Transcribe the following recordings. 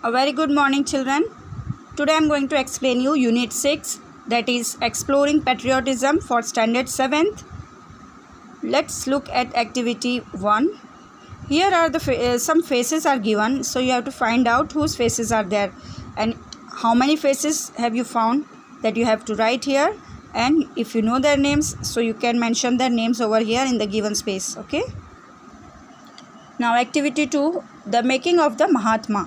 A very good morning, children. Today I am going to explain you Unit 6, that is Exploring Patriotism for Standard 7th. Let's look at Activity 1. Here are the some faces are given, so you have to find out whose faces are there and how many faces have you found, that you have to write here, and if you know their names, so you can mention their names over here in the given space. Okay. Now Activity 2, the making of the Mahatma.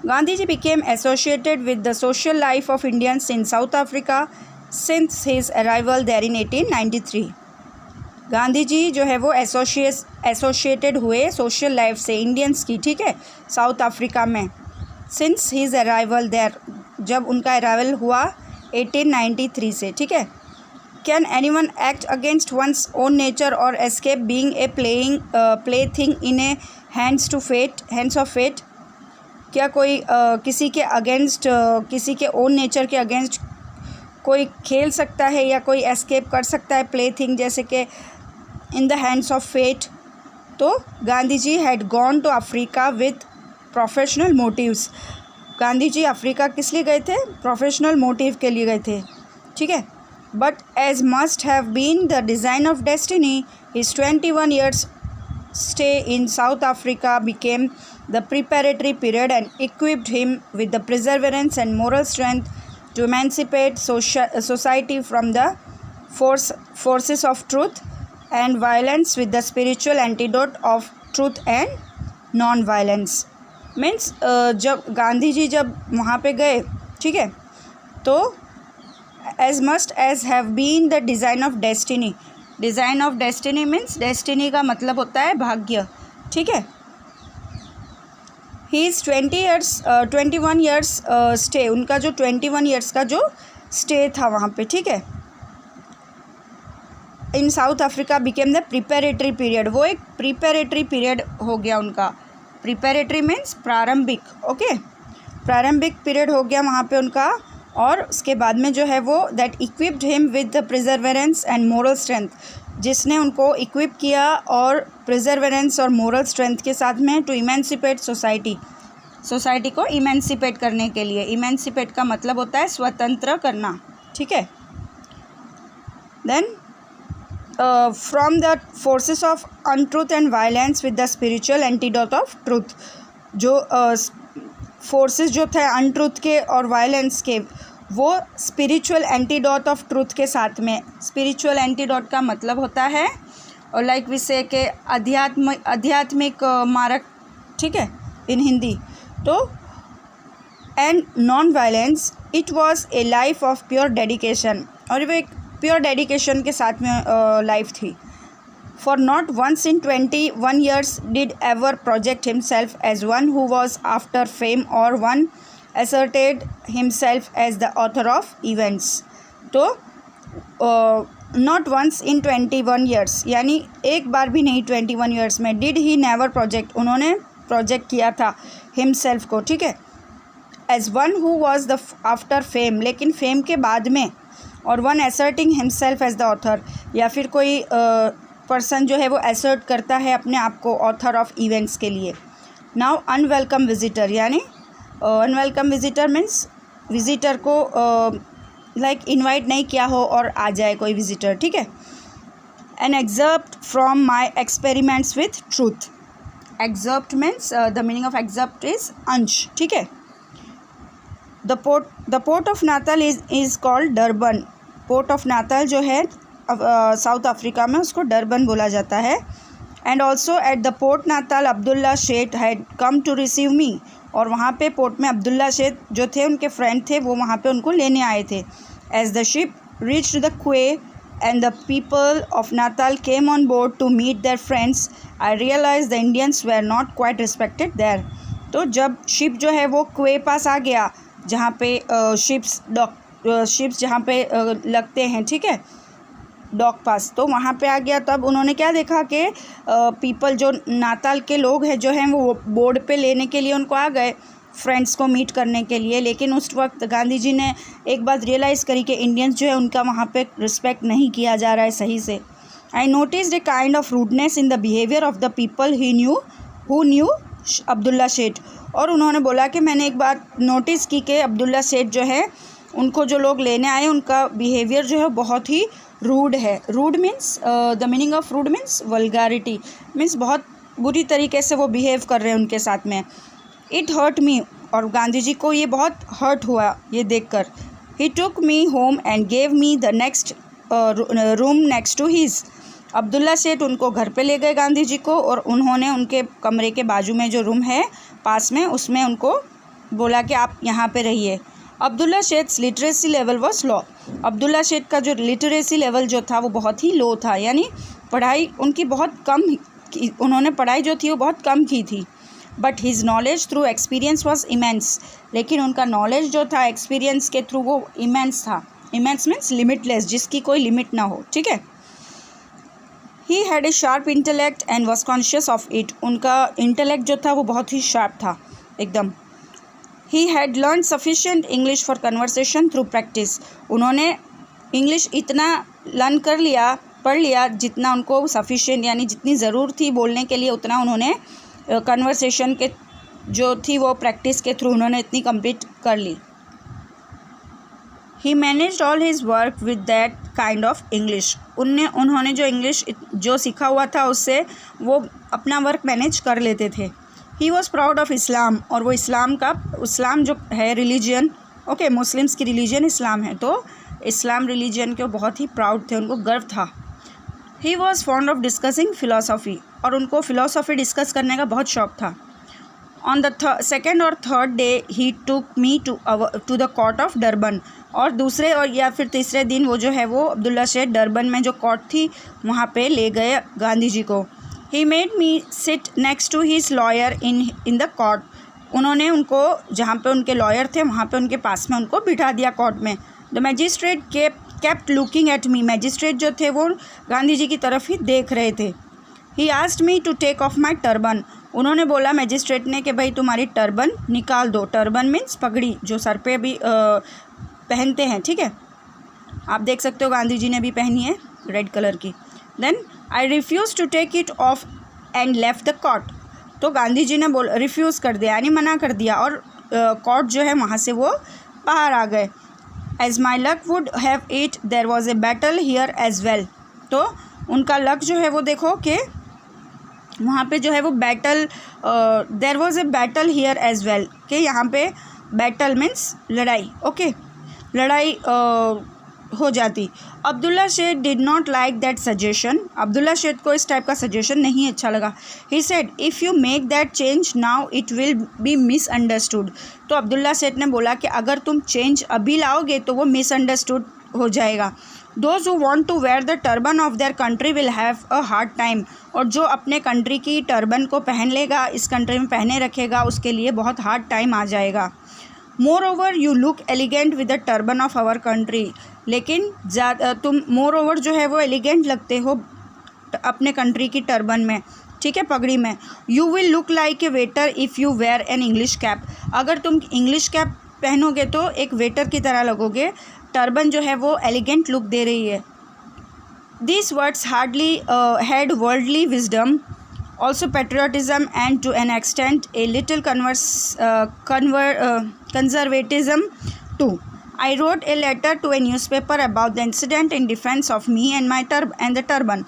Gandhiji became associated with the social life of Indians in South Africa since his arrival there in 1893. Gandhi ji जो है वो associated हुए social life से Indians की, ठीक है, South Africa में, since his arrival there, जब उनका अराइवल हुआ 1893 से, ठीक है. Can anyone act against one's own nature और escape being a plaything in a hands of fate. क्या कोई किसी के अगेंस्ट, किसी के ओन नेचर के अगेंस्ट कोई खेल सकता है या कोई एस्केप कर सकता है प्ले थिंग, जैसे कि in the hands of fate. तो Gandhi ji had gone to Africa with professional motives. Gandhi ji Africa किस लिए गए थे? प्रोफेशनल मोटिव के लिए गए थे, ठीक है. But as must have been the design of destiny, his 21 years stay in South Africa became the preparatory period and equipped him with the perseverance and moral strength to emancipate society from the forces of truth and violence with the spiritual antidote of truth and non-violence. Means जब गांधी जी जब वहाँ पे गए, ठीक है, तो as must as have been the design of destiny. Design of destiny means destiny का मतलब होता है भाग्य, ठीक है. ही इज़ 21 years स्टे, उनका जो 21 years का जो स्टे था वहाँ पे, ठीक है, in South Africa became the preparatory period. वो एक प्रिपेरेटरी पीरियड हो गया उनका. प्रिपेरेटरी मीन्स प्रारंभिक, ओके, प्रारंभिक पीरियड हो गया वहाँ पे उनका. और उसके बाद में जो है वो that equipped him with the perseverance and moral strength, जिसने उनको इक्विप किया और प्रिजर्वेरेंस और मोरल स्ट्रेंथ के साथ में टू इमेंसिपेट सोसाइटी को इमेंसिपेट करने के लिए. इमेंसिपेट का मतलब होता है स्वतंत्र करना, ठीक है. Then from the forces of untruth and violence with the spiritual antidote of truth. जो फोर्सेस जो थे अनट्रूथ के और वायलेंस के, वो स्पिरिचुअल एंटीडोट ऑफ ट्रूथ के साथ में. स्पिरिचुअल एंटीडोट का मतलब होता है और लाइक वी से के आध्यात्मिक मारक, ठीक है, इन हिंदी. तो and non violence, it was a life of pure dedication, और वो एक प्योर डेडिकेशन के साथ में लाइफ थी. For not once in 21 years did ever project himself as one who was after fame or one asserted himself as the author of events. तो not once in 21 years, यानी एक बार भी नहीं 21 years में, did he never project, उन्होंने project किया था himself को, ठीक है, as one who was the after fame, लेकिन फेम के बाद में, और one asserting himself as the author, या फिर कोई पर्सन जो है वो एसर्ट करता है अपने आप को ऑथर ऑफ इवेंट्स के लिए. नाउ अनवेलकम विजिटर, यानी अनवेलकम विजिटर मीन्स विजिटर को लाइक इनवाइट नहीं किया हो और आ जाए कोई विजिटर, ठीक है. An excerpt from my experiments with truth. Excerpt means the meaning of excerpt is अंश, ठीक है. The port of Natal is called Durban. Port of Natal जो है साउथ अफ्रीका में, उसको डरबन बोला जाता है. And also at the port Natal Abdullah Sheikh had come to receive me. और वहाँ पे पोर्ट में अब्दुल्ला शेख जो थे, उनके फ्रेंड थे, वो वहाँ पे उनको लेने आए थे. As the ship reached the quay and the people of Natal came on board to meet their friends, I realise the Indians were not quite respected there. तो जब शिप जो है वो क्वे पास आ गया, जहाँ पे शिप्स जहाँ पे लगते हैं, ठीक है, डॉक पास, तो वहाँ पे आ गया. तब उन्होंने क्या देखा कि पीपल जो नाताल के लोग हैं जो हैं वो बोर्ड पे लेने के लिए उनको आ गए, फ्रेंड्स को मीट करने के लिए. लेकिन उस वक्त गांधी जी ने एक बात रियलाइज़ करी कि इंडियंस जो है उनका वहाँ पे रिस्पेक्ट नहीं किया जा रहा है सही से. I noticed a kind of rudeness in the behaviour of the people who knew Abdullah Sheth. और उन्होंने बोला कि मैंने एक बात नोटिस की कि अब्दुल्ला सेठ जो है, उनको जो लोग लेने आए उनका बिहेवियर जो है बहुत ही रूड है। Rude means the meaning of rude means vulgarity, means बहुत बुरी तरीके से वो बिहेव कर रहे हैं उनके साथ में। इट हर्ट मी, और गांधी जी को ये बहुत हर्ट हुआ ये देखकर। He took me home and gave me the next room next to his. Abdullah Seth उनको घर पे ले गए गांधी जी को, और उन्होंने उनके कमरे के बाजू में जो रूम है पास में, उसमें उनको बोला कि आप यहाँ पे रहिए। Abdullah Sheikh's literacy level was low. Abdullah Sheikh का जो लिटरेसी लेवल जो था वो बहुत ही लो था, यानी पढ़ाई उनकी बहुत कम, उन्होंने पढ़ाई जो थी वो बहुत कम की थी। But his knowledge through experience was immense, लेकिन उनका नॉलेज जो था एक्सपीरियंस के थ्रू वो इमेंस था। इमेंस मीन्स लिमिटलेस, जिसकी कोई लिमिट ना हो, ठीक है। He had a sharp intellect and was conscious of it. उनका इंटेलेक्ट जो था वो बहुत ही शार्प था एकदम। He had learn sufficient English for conversation through practice. उन्होंने इंग्लिश इतना लर्न कर लिया, पढ़ लिया जितना उनको सफिशिएंट, यानी जितनी ज़रूरत थी बोलने के लिए, उतना उन्होंने कन्वर्सेशन के जो थी वो प्रैक्टिस के थ्रू उन्होंने इतनी कंप्लीट कर ली। He managed all his work with that kind of English. उन्होंने जो इंग्लिश जो सीखा हुआ था उससे वो अपना वर्क मैनेज कर लेते थे। He was proud of Islam, और वो इस्लाम जो है रिलीजन, ओके, मुस्लिम्स की रिलीजन इस्लाम है, तो इस्लाम रिलीजन के बहुत ही प्राउड थे, उनको गर्व था। He was fond of discussing philosophy, और उनको फ़िलासफ़ी डिस्कस करने का बहुत शौक़ था। ऑन द सेकेंड और third day he took me to the court of Durban, और दूसरे और या फिर तीसरे दिन वो जो है वो अब्दुल्ला शेख डरबन में जो कोर्ट थी वहाँ पे ले गए गांधी जी को। He made me sit next to his lawyer in the court. उन्होंने उनको जहाँ पे उनके लॉयर थे वहाँ पे उनके पास में उनको बिठा दिया कोर्ट में। The magistrate kept looking at me. Magistrate जो थे वो गांधी जी की तरफ ही देख रहे थे। He asked me to take off my turban. उन्होंने बोला मैजिस्ट्रेट ने कि भाई तुम्हारी टर्बन निकाल दो। टर्बन मीन्स पगड़ी, जो सर पे भी पहनते हैं, ठीक है। आप देख सकते हो गांधी जी ने भी पहनी है रेड कलर की। Then I refuse to take it off and left the court. तो गांधी जी ने रिफ्यूज़ कर दिया, यानी मना कर दिया, और कोर्ट जो है वहाँ से वो बाहर आ गए। As my luck would have it there was a battle here as well. तो उनका लक जो है वो देखो कि वहाँ पे जो है वो battle, there was a battle here as well, कि यहाँ पे बैटल मीन्स लड़ाई, ओके, लड़ाई हो जाती। Abdullah Sheikh did not like that suggestion. Abdullah Sheikh को इस टाइप का सजेशन नहीं अच्छा लगा। He said if you make that change now it will be misunderstood. तो अब्दुल्ला शेख ने बोला कि अगर तुम चेंज अभी लाओगे तो वो मिसअंडरस्टूड हो जाएगा। Those who want to wear the turban of their country will have a hard time. और जो अपने कंट्री की टर्बन को पहन लेगा, इस कंट्री में पहने रखेगा, उसके लिए बहुत हार्ड टाइम आ जाएगा। Moreover you look elegant with the turban of our country. लेकिन तुम मोर ओवर जो है वो एलिगेंट लगते हो अपने कंट्री की टर्बन में, ठीक है, पगड़ी में। You will look like a waiter if you wear an English cap. अगर तुम इंग्लिश कैप पहनोगे तो एक वेटर की तरह लगोगे। टर्बन जो है वो एलिगेंट लुक दे रही है। These words hardly had worldly wisdom, also patriotism, and to an extent a little conservatism too. I wrote a letter to a newspaper about the incident in defense of me and the turban.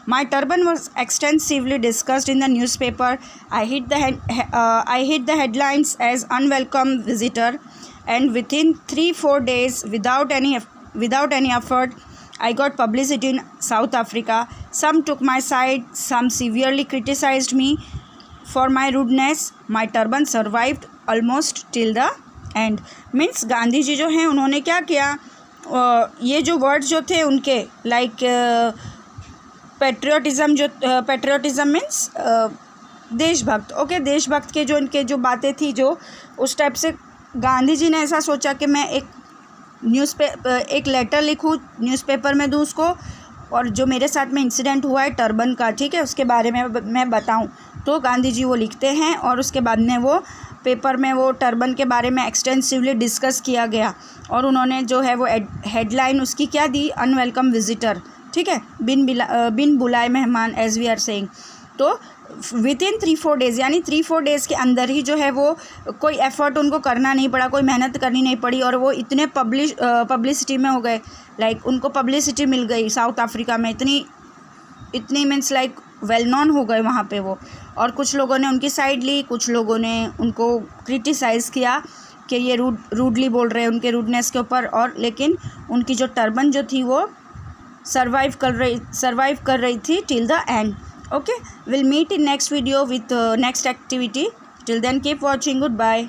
My turban was extensively discussed in the newspaper. I hit the headlines as unwelcome visitor, and within 3-4 days, without any effort, I got publicity in South Africa. Some took my side, some severely criticized me for my rudeness. My turban survived almost till the end. Means Gandhi ji जो हैं उन्होंने क्या किया, ये जो words जो थे उनके लाइक पेट्रियोटिज़म मीन्स देशभक्त, ओके, देशभक्त के जो इनके जो बातें थी, जो उस टाइप से गांधी जी ने ऐसा सोचा कि मैं एक लेटर लिखूँ, न्यूज़पेपर में दूँ उसको, और जो मेरे साथ में इंसिडेंट हुआ है टर्बन का, ठीक है, उसके बारे में मैं बताऊँ। तो गांधी जी वो लिखते हैं, और उसके बाद में वो पेपर में वो टर्बन के बारे में एक्सटेंसिवली डिस्कस किया गया, और उन्होंने जो है वो हेडलाइन उसकी क्या दी, अनवेलकम विजिटर, ठीक है, बिन बुलाए मेहमान, एज वी आर सेइंग। तो विद इन 3-4 डेज़, यानी 3-4 डेज़ के अंदर ही जो है वो कोई एफ़र्ट उनको करना नहीं पड़ा, कोई मेहनत करनी नहीं पड़ी, और वो इतने पब्लिसिटी में हो गए, लाइक उनको पब्लिसिटी मिल गई साउथ अफ्रीका में, इतनी मीन्स लाइक वेल नॉन हो गए वहाँ पे वो। और कुछ लोगों ने उनकी साइड ली, कुछ लोगों ने उनको क्रिटिसाइज़ किया कि ये रूडली बोल रहे हैं उनके रूडनेस के ऊपर, और लेकिन उनकी जो टर्बन जो थी वो सर्वाइव कर रही थी till the end. Okay, will meet in next video with next activity. Till then keep watching, good bye.